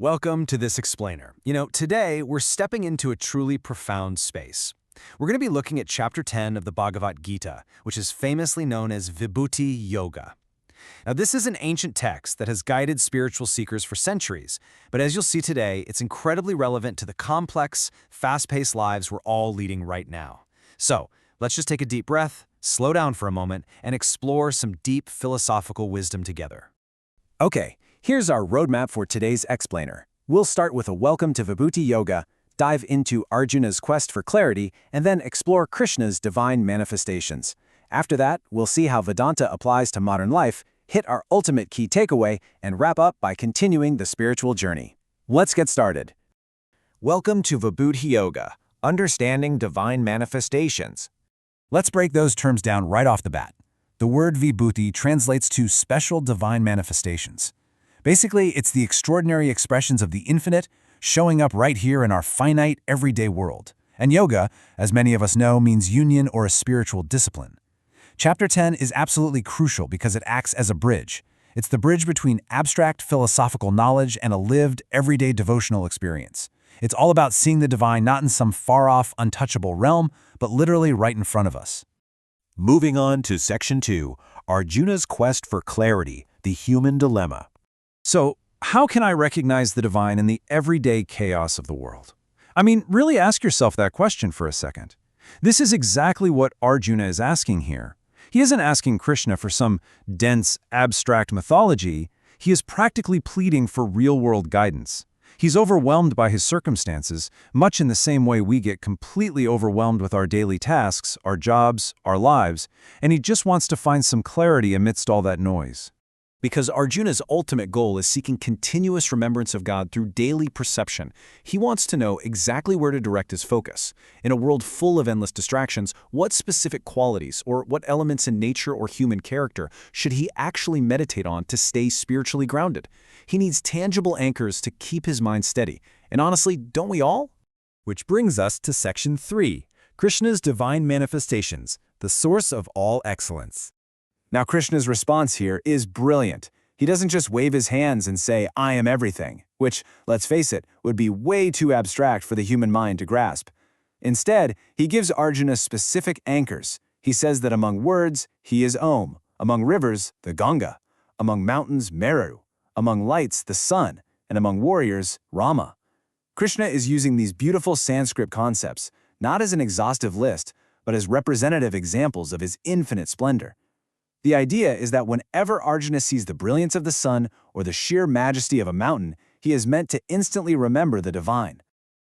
Welcome to this explainer. Today we're stepping into a truly profound space. We're going to be looking at chapter 10 of the Bhagavad Gita, which is famously known as Vibhuti Yoga. Now, this is an ancient text that has guided spiritual seekers for centuries, but as you'll see today, it's incredibly relevant to the complex, fast-paced lives we're all leading right now. So, let's just take a deep breath, slow down for a moment, and explore some deep philosophical wisdom together. Okay, here's our roadmap for today's explainer. We'll start with a welcome to Vibhuti Yoga, dive into Arjuna's quest for clarity, and then explore Krishna's divine manifestations. After that, we'll see how Vedanta applies to modern life, hit our ultimate key takeaway, and wrap up by continuing the spiritual journey. Let's get started. Welcome to Vibhuti Yoga, understanding divine manifestations. Let's break those terms down right off the bat. The word Vibhuti translates to special divine manifestations. Basically, it's the extraordinary expressions of the infinite showing up right here in our finite, everyday world. And yoga, as many of us know, means union or a spiritual discipline. Chapter 10 is absolutely crucial because it acts as a bridge. It's the bridge between abstract philosophical knowledge and a lived, everyday devotional experience. It's all about seeing the divine not in some far-off, untouchable realm, but literally right in front of us. Moving on to Section 2, Arjuna's quest for clarity, the human dilemma. So, how can I recognize the divine in the everyday chaos of the world? I mean, really ask yourself that question for a second. This is exactly what Arjuna is asking here. He isn't asking Krishna for some dense, abstract mythology. He is practically pleading for real-world guidance. He's overwhelmed by his circumstances, much in the same way we get completely overwhelmed with our daily tasks, our jobs, our lives, and he just wants to find some clarity amidst all that noise. Because Arjuna's ultimate goal is seeking continuous remembrance of God through daily perception. He wants to know exactly where to direct his focus. In a world full of endless distractions, what specific qualities or what elements in nature or human character should he actually meditate on to stay spiritually grounded? He needs tangible anchors to keep his mind steady. And honestly, don't we all? Which brings us to Section 3, Krishna's divine manifestations, the source of all excellence. Now, Krishna's response here is brilliant. He doesn't just wave his hands and say, "I am everything," which, let's face it, would be way too abstract for the human mind to grasp. Instead, he gives Arjuna specific anchors. He says that among words, he is Om, among rivers, the Ganga, among mountains, Meru, among lights, the sun, and among warriors, Rama. Krishna is using these beautiful Sanskrit concepts, not as an exhaustive list, but as representative examples of his infinite splendor. The idea is that whenever Arjuna sees the brilliance of the sun or the sheer majesty of a mountain, he is meant to instantly remember the divine.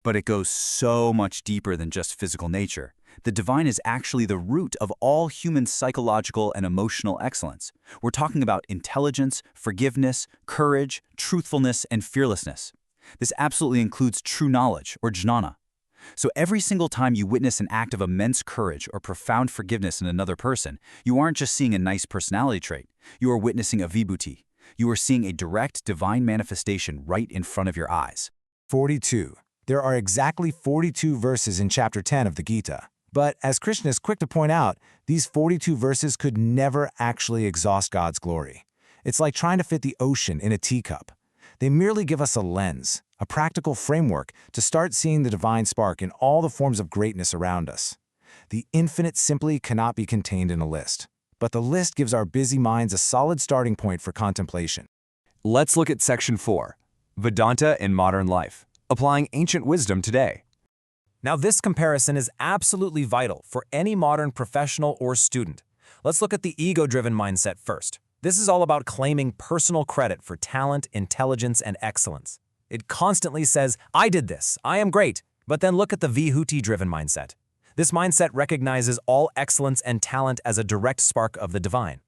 But it goes so much deeper than just physical nature. The divine is actually the root of all human psychological and emotional excellence. We're talking about intelligence, forgiveness, courage, truthfulness, and fearlessness. This absolutely includes true knowledge, or jnana. So every single time you witness an act of immense courage or profound forgiveness in another person, you aren't just seeing a nice personality trait. You are witnessing a vibhuti. You are seeing a direct divine manifestation right in front of your eyes. 42. There are exactly 42 verses in chapter 10 of the Gita. But as Krishna is quick to point out, these 42 verses could never actually exhaust God's glory. It's like trying to fit the ocean in a teacup. They merely give us a lens, a practical framework to start seeing the divine spark in all the forms of greatness around us. The infinite simply cannot be contained in a list, but the list gives our busy minds a solid starting point for contemplation. Let's look at Section 4, Vedanta in Modern Life, applying ancient wisdom today. Now, this comparison is absolutely vital for any modern professional or student. Let's look at the ego-driven mindset first. This is all about claiming personal credit for talent, intelligence, and excellence. It constantly says, "I did this, I am great." But then look at the Vibhuti-driven mindset. This mindset recognizes all excellence and talent as a direct spark of the divine.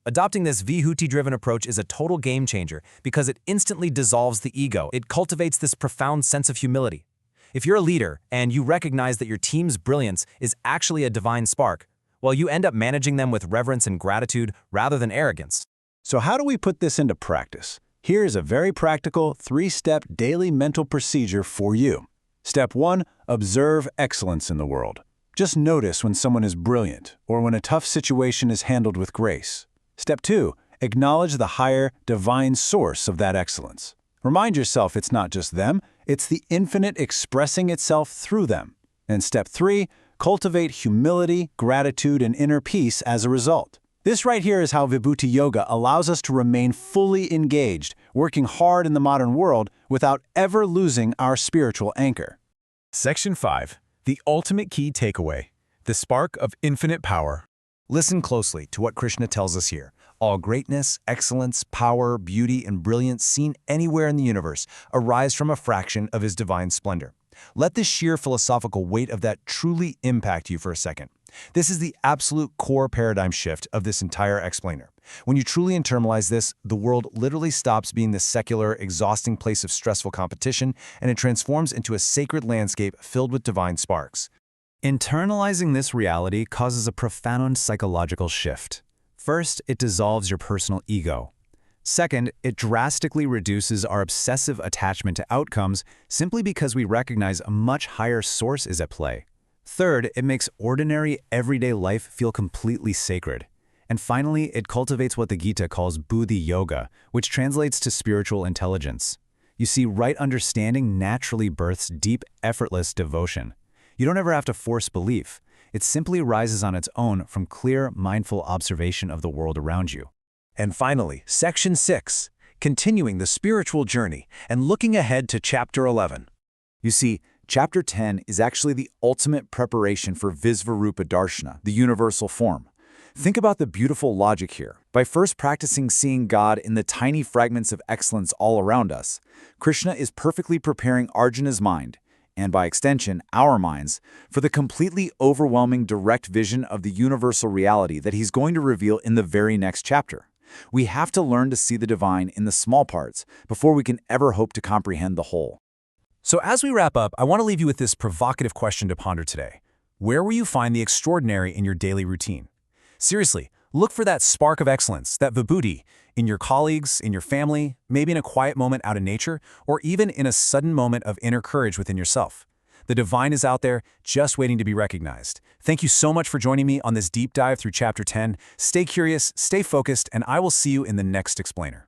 Adopting this Vibhuti-driven approach is a total game changer because it instantly dissolves the ego. It cultivates this profound sense of humility. If you're a leader and you recognize that your team's brilliance is actually a divine spark, well, you end up managing them with reverence and gratitude rather than arrogance. So how do we put this into practice? Here's a very practical 3-step daily mental procedure for you. Step 1, observe excellence in the world. Just notice when someone is brilliant or when a tough situation is handled with grace. Step 2, acknowledge the higher, divine source of that excellence. Remind yourself it's not just them, it's the infinite expressing itself through them. And step 3, cultivate humility, gratitude, and inner peace as a result. This right here is how Vibhuti Yoga allows us to remain fully engaged, working hard in the modern world without ever losing our spiritual anchor. Section 5. The ultimate key takeaway. The spark of infinite power. Listen closely to what Krishna tells us here. All greatness, excellence, power, beauty, and brilliance seen anywhere in the universe arise from a fraction of his divine splendor. Let the sheer philosophical weight of that truly impact you for a second. This is the absolute core paradigm shift of this entire explainer. When you truly internalize this, the world literally stops being this secular, exhausting place of stressful competition, and it transforms into a sacred landscape filled with divine sparks. Internalizing this reality causes a profound psychological shift. First, it dissolves your personal ego. Second, it drastically reduces our obsessive attachment to outcomes simply because we recognize a much higher source is at play. Third, it makes ordinary, everyday life feel completely sacred. And finally, it cultivates what the Gita calls Buddhi Yoga, which translates to spiritual intelligence. You see, right understanding naturally births deep, effortless devotion. You don't ever have to force belief. It simply rises on its own from clear, mindful observation of the world around you. And finally, Section 6, continuing the spiritual journey and looking ahead to Chapter 11. You see, Chapter 10 is actually the ultimate preparation for Visvarupa Darshana, the universal form. Think about the beautiful logic here. By first practicing seeing God in the tiny fragments of excellence all around us, Krishna is perfectly preparing Arjuna's mind, and by extension, our minds, for the completely overwhelming direct vision of the universal reality that he's going to reveal in the very next chapter. We have to learn to see the divine in the small parts before we can ever hope to comprehend the whole. So as we wrap up, I want to leave you with this provocative question to ponder today. Where will you find the extraordinary in your daily routine? Seriously, look for that spark of excellence, that vibhuti, in your colleagues, in your family, maybe in a quiet moment out in nature, or even in a sudden moment of inner courage within yourself. The divine is out there, just waiting to be recognized. Thank you so much for joining me on this deep dive through Chapter 10. Stay curious, stay focused, and I will see you in the next explainer.